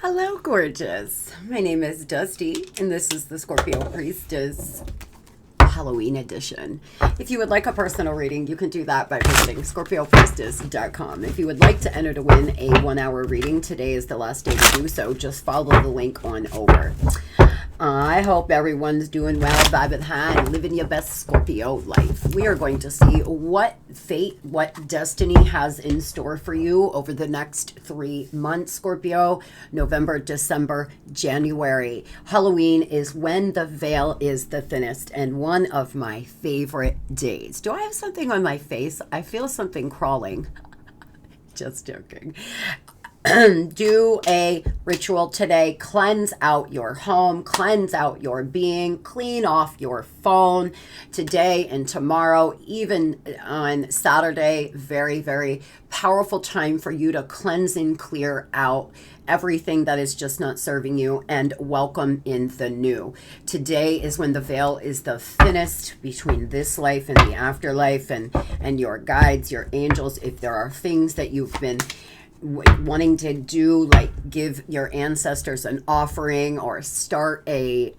Hello, gorgeous. My name is Dusty, and this is the Scorpio Priestess Halloween edition. If you would like a personal reading, you can do that by visiting scorpiopriestess.com. If you would like to enter to win a 1-hour reading, today is the last day to do so. Just follow the link on over. I hope everyone's doing well, vibing high, and living your best Scorpio life. We are going to see what fate, what destiny has in store for you over the next 3 months, Scorpio. November, December, January. Halloween is when the veil is the thinnest and one of my favorite days. Do I have something on my face? I feel something crawling. Just joking. Do a ritual today. Cleanse out your home, cleanse out your being, clean off your phone today and tomorrow, even on Saturday. Very, very powerful time for you to cleanse and clear out everything that is just not serving you and welcome in the new. Today is when the veil is the thinnest between this life and the afterlife, and your guides, your angels, if there are things that you've been wanting to do, like give your ancestors an offering or start a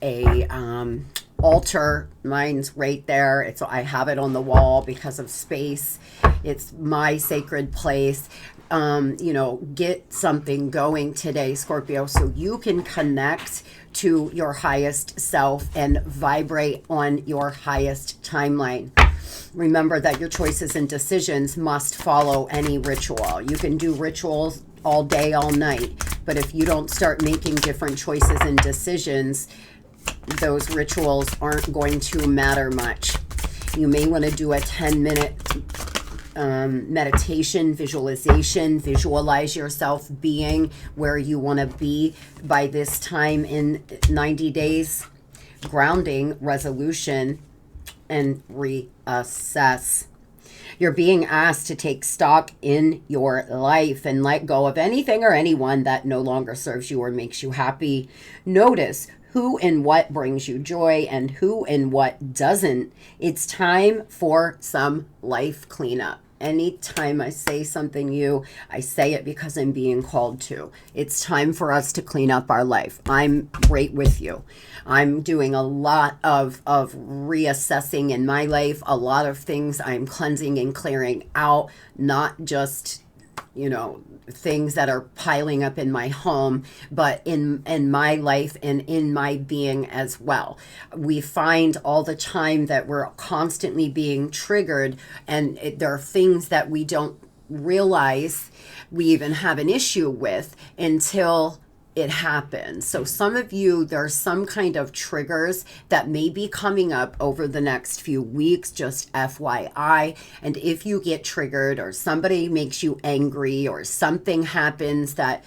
altar. Mine's right there. I have it on the wall because of space. It's my sacred place. Get something going today, Scorpio, so you can connect to your highest self and vibrate on your highest timeline. Remember that your choices and decisions must follow any ritual. You can do rituals all day, all night, but if you don't start making different choices and decisions, those rituals aren't going to matter much. You may want to do a 10-minute meditation, visualization, visualize yourself being where you want to be by this time in 90 days. Grounding, resolution, and reassess. You're being asked to take stock in your life and let go of anything or anyone that no longer serves you or makes you happy. Notice who and what brings you joy and who and what doesn't. It's time for some life cleanup. Anytime I say something new, I say it because I'm being called to. It's time for us to clean up our life. I'm right with you. I'm doing a lot of reassessing in my life. A lot of things I'm cleansing and clearing out, not just, things that are piling up in my home, but in my life and in my being as well. We find all the time that we're constantly being triggered, and there are things that we don't realize we even have an issue with until it happens. So some of you, there's some kind of triggers that may be coming up over the next few weeks, just FYI. And if you get triggered or somebody makes you angry or something happens that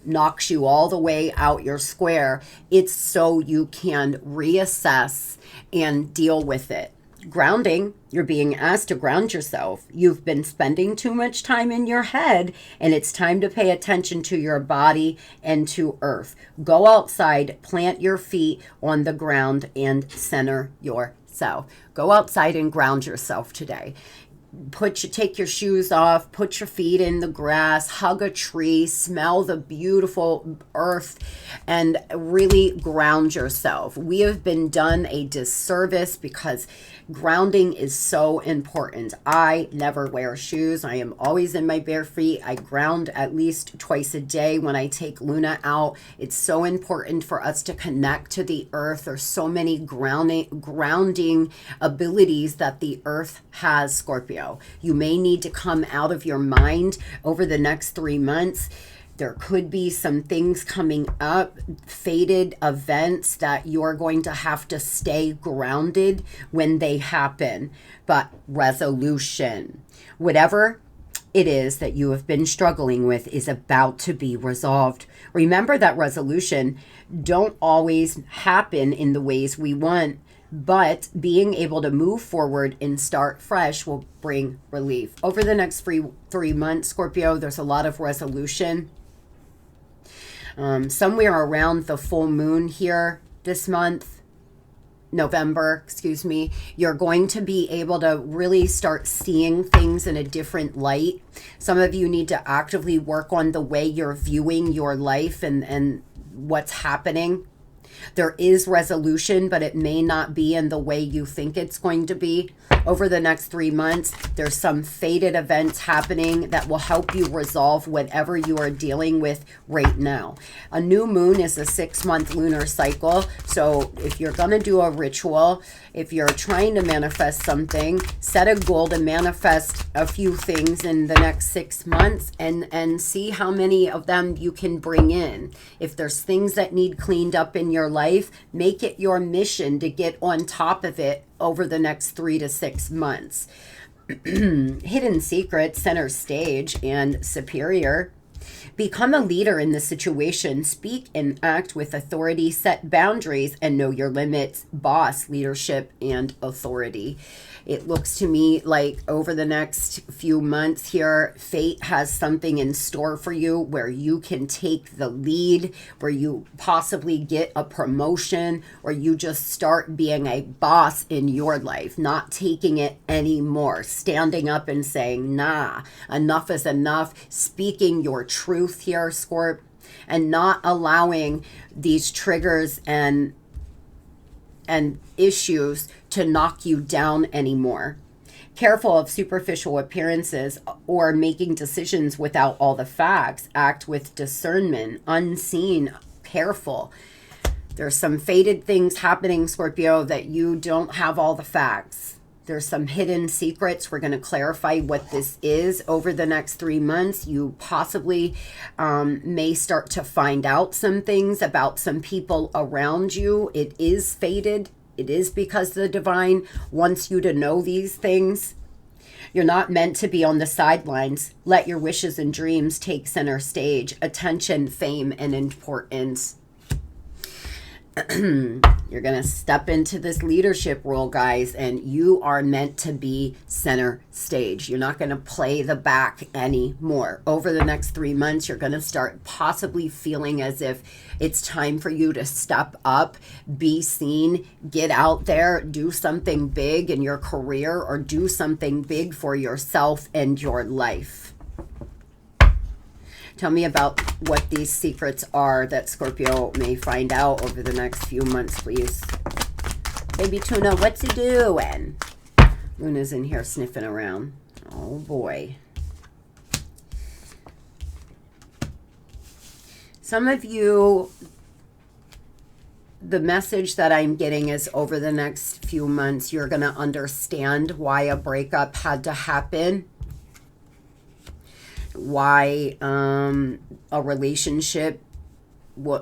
knocks you all the way out your square, it's so you can reassess and deal with it. Grounding, you're being asked to ground yourself. You've been spending too much time in your head, and it's time to pay attention to your body and to earth. Go outside, plant your feet on the ground, and center yourself. Go outside and ground yourself today. Take your shoes off, put your feet in the grass, hug a tree, smell the beautiful earth, and really ground yourself. We have been done a disservice because grounding is so important. I never wear shoes. I am always in my bare feet. I ground at least twice a day when I take Luna out. It's so important for us to connect to the earth. There's so many grounding abilities that the earth has, Scorpio. You may need to come out of your mind over the next 3 months. There could be some things coming up, fated events that you're going to have to stay grounded when they happen. But resolution, whatever it is that you have been struggling with, is about to be resolved. Remember that resolution don't always happen in the ways we want, but being able to move forward and start fresh will bring relief. Over the next 3 months, Scorpio, there's a lot of resolution. Somewhere around the full moon here this month, November, excuse me, you're going to be able to really start seeing things in a different light. Some of you need to actively work on the way you're viewing your life and what's happening. There is resolution, but it may not be in the way you think it's going to be. Over the next 3 months, there's some fated events happening that will help you resolve whatever you are dealing with right now. A new moon is a 6-month lunar cycle. So if you're going to do a ritual, if you're trying to manifest something, set a goal to manifest a few things in the next 6 months and see how many of them you can bring in. If there's things that need cleaned up in your life, make it your mission to get on top of it over the next 3 to 6 months. Hidden secrets, center stage, and superior. Become a leader in the situation. Speak and act with authority. Set boundaries and know your limits. Boss, leadership, and authority. It looks to me like over the next few months here, fate has something in store for you where you can take the lead, where you possibly get a promotion, or you just start being a boss in your life, not taking it anymore, standing up and saying, nah, enough is enough, speaking your truth here, Scorp, and not allowing these triggers and issues to knock you down anymore. Careful of superficial appearances or making decisions without all the facts. Act with discernment, unseen, careful. There's some fated things happening, Scorpio, that you don't have all the facts. There's some hidden secrets. We're going to clarify what this is over the next 3 months. You possibly may start to find out some things about some people around you. It is fated. It is because the divine wants you to know these things. You're not meant to be on the sidelines. Let your wishes and dreams take center stage. Attention, fame, and importance. You're going to step into this leadership role, guys, and you are meant to be center stage. You're not going to play the back anymore. Over the next 3 months, you're going to start possibly feeling as if it's time for you to step up, be seen, get out there, do something big in your career, or do something big for yourself and your life. Tell me about what these secrets are that Scorpio may find out over the next few months, please. Baby Tuna, what's he doing? Luna's in here sniffing around. Oh, boy. Some of you, the message that I'm getting is over the next few months, you're going to understand why a breakup had to happen. Why a relationship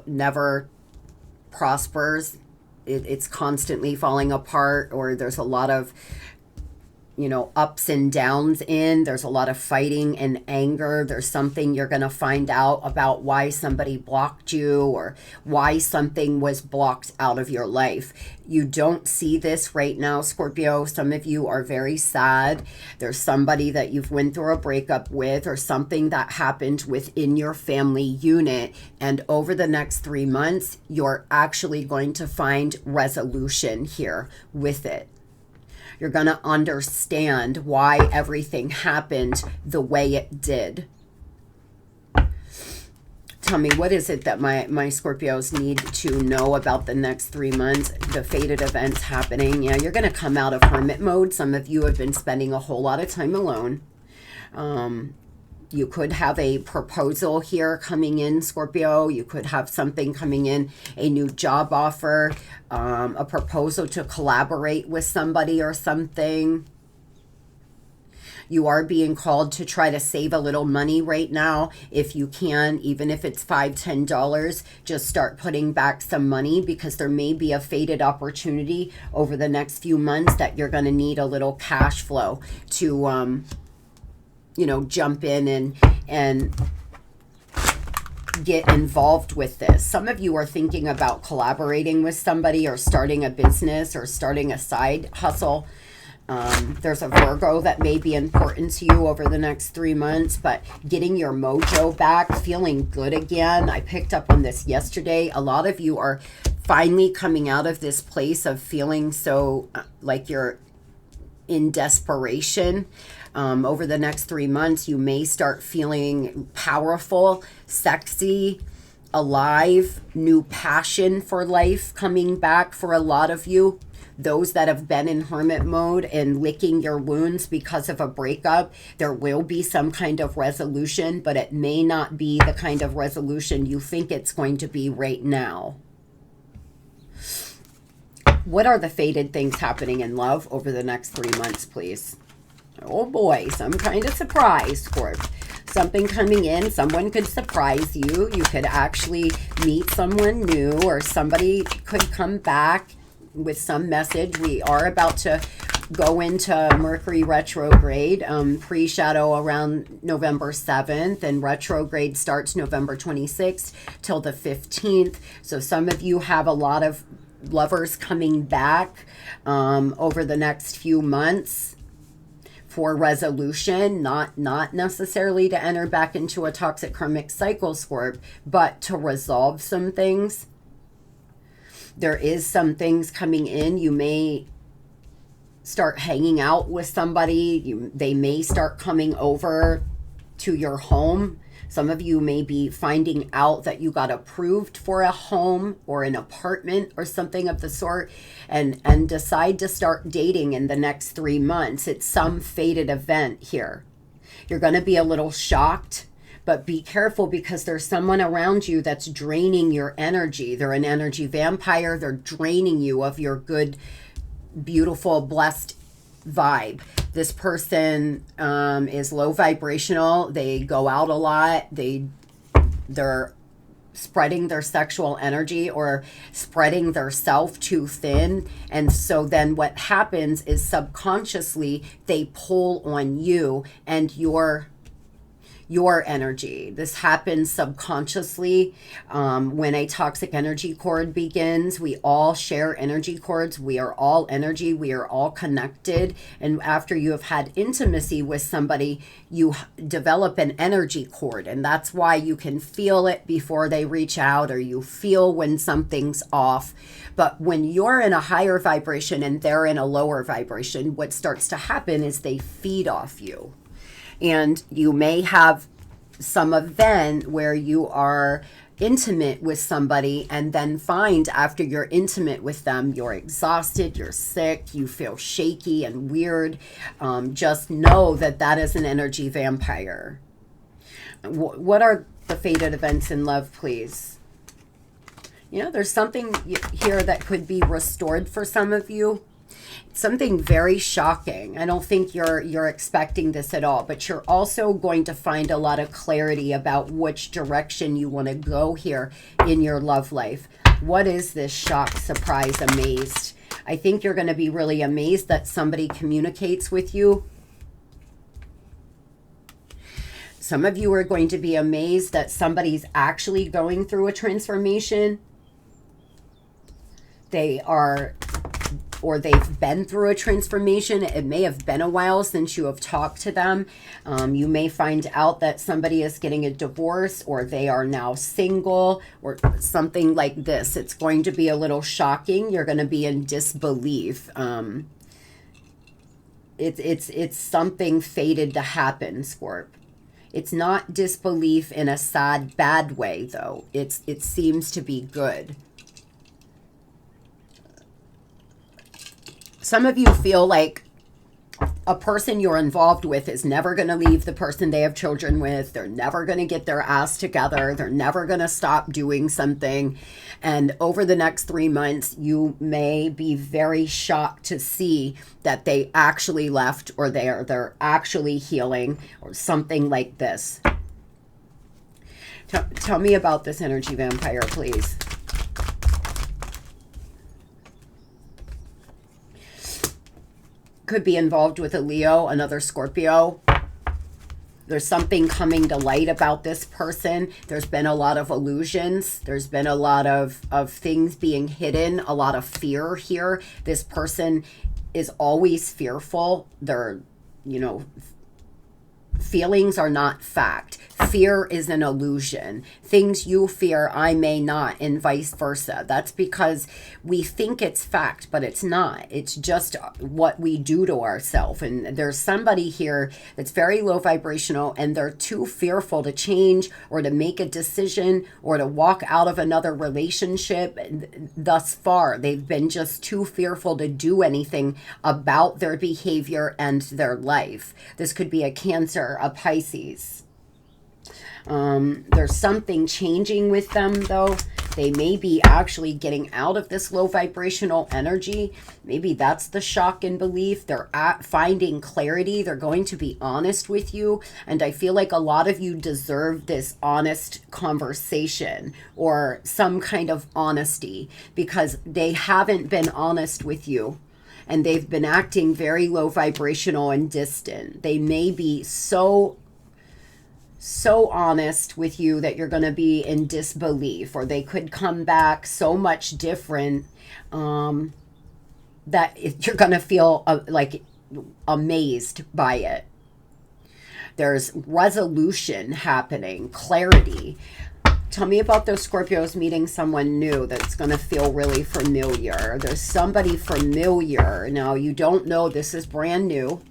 never prospers. It's constantly falling apart, or there's a lot of, ups and downs there's a lot of fighting and anger. There's something you're going to find out about why somebody blocked you or why something was blocked out of your life. You don't see this right now, Scorpio. Some of you are very sad. There's somebody that you've went through a breakup with, or something that happened within your family unit. And over the next 3 months, you're actually going to find resolution here with it. You're going to understand why everything happened the way it did. Tell me, what is it that my Scorpios need to know about the next 3 months? The fated events happening. Yeah, you're going to come out of hermit mode. Some of you have been spending a whole lot of time alone. You could have a proposal here coming in, Scorpio. You could have something coming in, a new job offer, a proposal to collaborate with somebody or something. You are being called to try to save a little money right now. If you can, even if it's $5, $10, just start putting back some money, because there may be a fated opportunity over the next few months that you're going to need a little cash flow to jump in and get involved with this. Some of you are thinking about collaborating with somebody, or starting a business, or starting a side hustle. There's a Virgo that may be important to you over the next 3 months, but getting your mojo back, feeling good again. I picked up on this yesterday. A lot of you are finally coming out of this place of feeling so like you're in desperation. Over the next 3 months, you may start feeling powerful, sexy, alive, new passion for life coming back for a lot of you. Those that have been in hermit mode and licking your wounds because of a breakup, there will be some kind of resolution, but it may not be the kind of resolution you think it's going to be right now. What are the fated things happening in love over the next 3 months, please? Oh boy, some kind of surprise, Scorp. Something coming in, someone could surprise you. You could actually meet someone new, or somebody could come back with some message. We are about to go into Mercury retrograde, pre-shadow around November 7th, and retrograde starts November 26th till the 15th. So some of you have a lot of lovers coming back over the next few months for resolution, not necessarily to enter back into a toxic karmic cycle, Scorp, but to resolve some things. There is some things coming in. You may start hanging out with somebody. They may start coming over to your home. Some of you may be finding out that you got approved for a home or an apartment or something of the sort, and decide to start dating in the next 3 months. It's some fated event here. You're going to be a little shocked, but be careful, because there's someone around you that's draining your energy. They're an energy vampire. They're draining you of your good, beautiful, blessed vibe. This person is low vibrational. They go out a lot. They're spreading their sexual energy or spreading their self too thin. And so then what happens is subconsciously they pull on you and your energy. This happens subconsciously. When a toxic energy cord begins, we all share energy cords. We are all energy. We are all connected. And after you have had intimacy with somebody, you develop an energy cord. And that's why you can feel it before they reach out, or you feel when something's off. But when you're in a higher vibration and they're in a lower vibration, what starts to happen is they feed off you. And you may have some event where you are intimate with somebody and then find after you're intimate with them, you're exhausted, you're sick, you feel shaky and weird. Just know that that is an energy vampire. What are the fated events in love, please? You know, there's something here that could be restored for some of you. Something very shocking. I don't think you're expecting this at all, but you're also going to find a lot of clarity about which direction you want to go here in your love life. What is this shock, surprise, amazed? I think you're going to be really amazed that somebody communicates with you. Some of you are going to be amazed that somebody's actually going through a transformation. They are, or they've been through a transformation. It may have been a while since you have talked to them. You may find out that somebody is getting a divorce, or they are now single, or something like this. It's going to be a little shocking. You're going to be in disbelief. It's something fated to happen, Scorp. It's not disbelief in a sad, bad way, though. It seems to be good. Some of you feel like a person you're involved with is never going to leave the person they have children with. They're never going to get their ass together. They're never going to stop doing something. And over the next 3 months, you may be very shocked to see that they actually left, or they're actually healing, or something like this. Tell me about this energy vampire, please. Could be involved with a Leo, another Scorpio. There's something coming to light about this person. There's been a lot of illusions. There's been a lot of things being hidden, a lot of fear here. This person is always fearful. They're, you know, Feelings are not fact. Fear is an illusion. Things you fear, I may not, and vice versa. That's because we think it's fact, but it's not. It's just what we do to ourselves. And there's somebody here that's very low vibrational, and they're too fearful to change or to make a decision or to walk out of another relationship. Thus far, they've been just too fearful to do anything about their behavior and their life. This could be a Cancer, a Pisces. There's something changing with them, though. They may be actually getting out of this low vibrational energy. Maybe that's the shock and belief. They're finding clarity. They're going to be honest with you. And I feel like a lot of you deserve this honest conversation or some kind of honesty, because they haven't been honest with you. And they've been acting very low vibrational and distant. They may be so honest with you that you're going to be in disbelief, or they could come back so much different that you're going to feel like amazed by it. There's resolution happening, clarity. Tell me about those Scorpios meeting someone new that's going to feel really familiar. There's somebody familiar. Now, you don't know, this is brand new.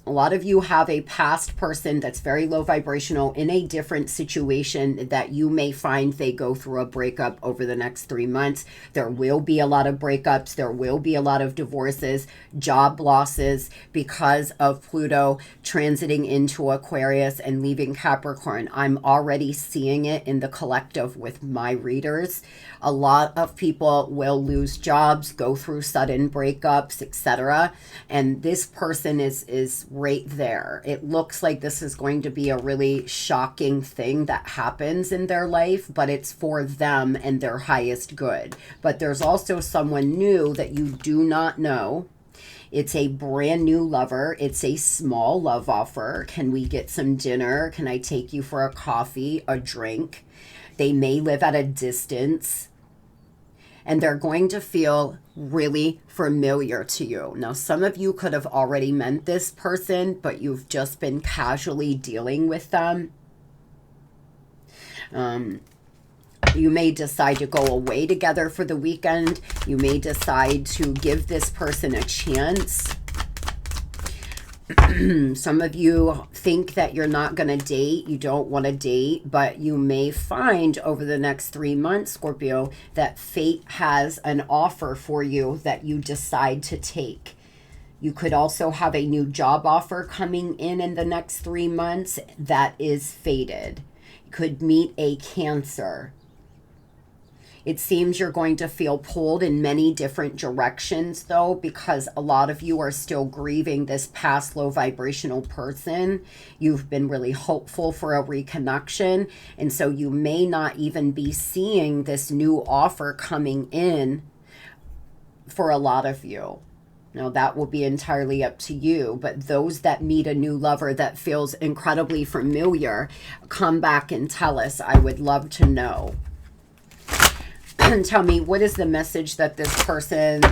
A lot of you have a past person that's very low vibrational in a different situation that you may find they go through a breakup over the next 3 months. There will be a lot of breakups. There will be a lot of divorces, job losses because of Pluto transiting into Aquarius and leaving Capricorn. I'm already seeing it in the collective with my readers. A lot of people will lose jobs, go through sudden breakups, etc. And this person is right there. It looks like this is going to be a really shocking thing that happens in their life, but it's for them and their highest good. But there's also someone new that you do not know. It's a brand new lover. It's a small love offer. Can we get some dinner? Can I take you for a coffee, a drink? They may live at a distance. And they're going to feel really familiar to you. Now, some of you could have already met this person, but you've just been casually dealing with them. You may decide to go away together for the weekend. You may decide to give this person a chance. Some of you think that you're not going to date, you don't want to date, but you may find over the next 3 months, Scorpio, that fate has an offer for you that you decide to take. You could also have a new job offer coming in the next 3 months that is fated. You could meet a Cancer. It seems you're going to feel pulled in many different directions, though, because a lot of you are still grieving this past low vibrational person. You've been really hopeful for a reconnection, and so you may not even be seeing this new offer coming in for a lot of you. Now, that will be entirely up to you, but those that meet a new lover that feels incredibly familiar, come back and tell us. I would love to know. Tell me, what is the message that this person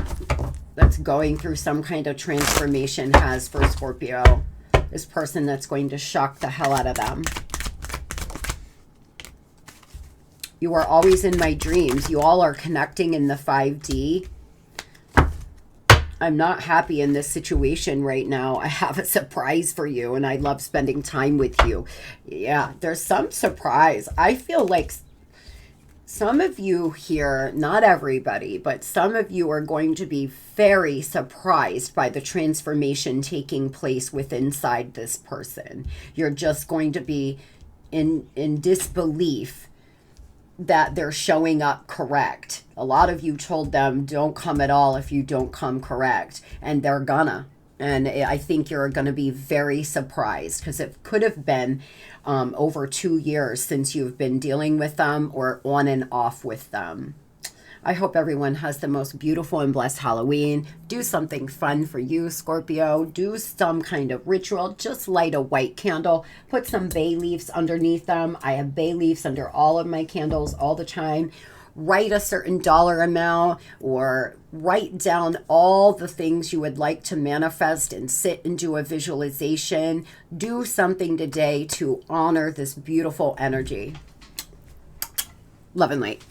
that's going through some kind of transformation has for Scorpio? This person that's going to shock the hell out of them. You are always in my dreams. You all are connecting in the 5D. I'm not happy in this situation right now. I have a surprise for you, and I love spending time with you. Yeah, there's some surprise. I feel like some of you here, not everybody, but some of you are going to be very surprised by the transformation taking place inside this person. You're just going to be in disbelief that they're showing up correct. A lot of you told them, don't come at all if you don't come correct, and they're gonna. And I think you're going to be very surprised, because it could have been over 2 years since you've been dealing with them or on and off with them. I hope everyone has the most beautiful and blessed Halloween. Do something fun for you, Scorpio. Do some kind of ritual. Just light a white candle. Put some bay leaves underneath them. I have bay leaves under all of my candles all the time. write a certain dollar amount or write down all the things you would like to manifest and sit and do a visualization. Do something today to honor this beautiful energy. Love and light.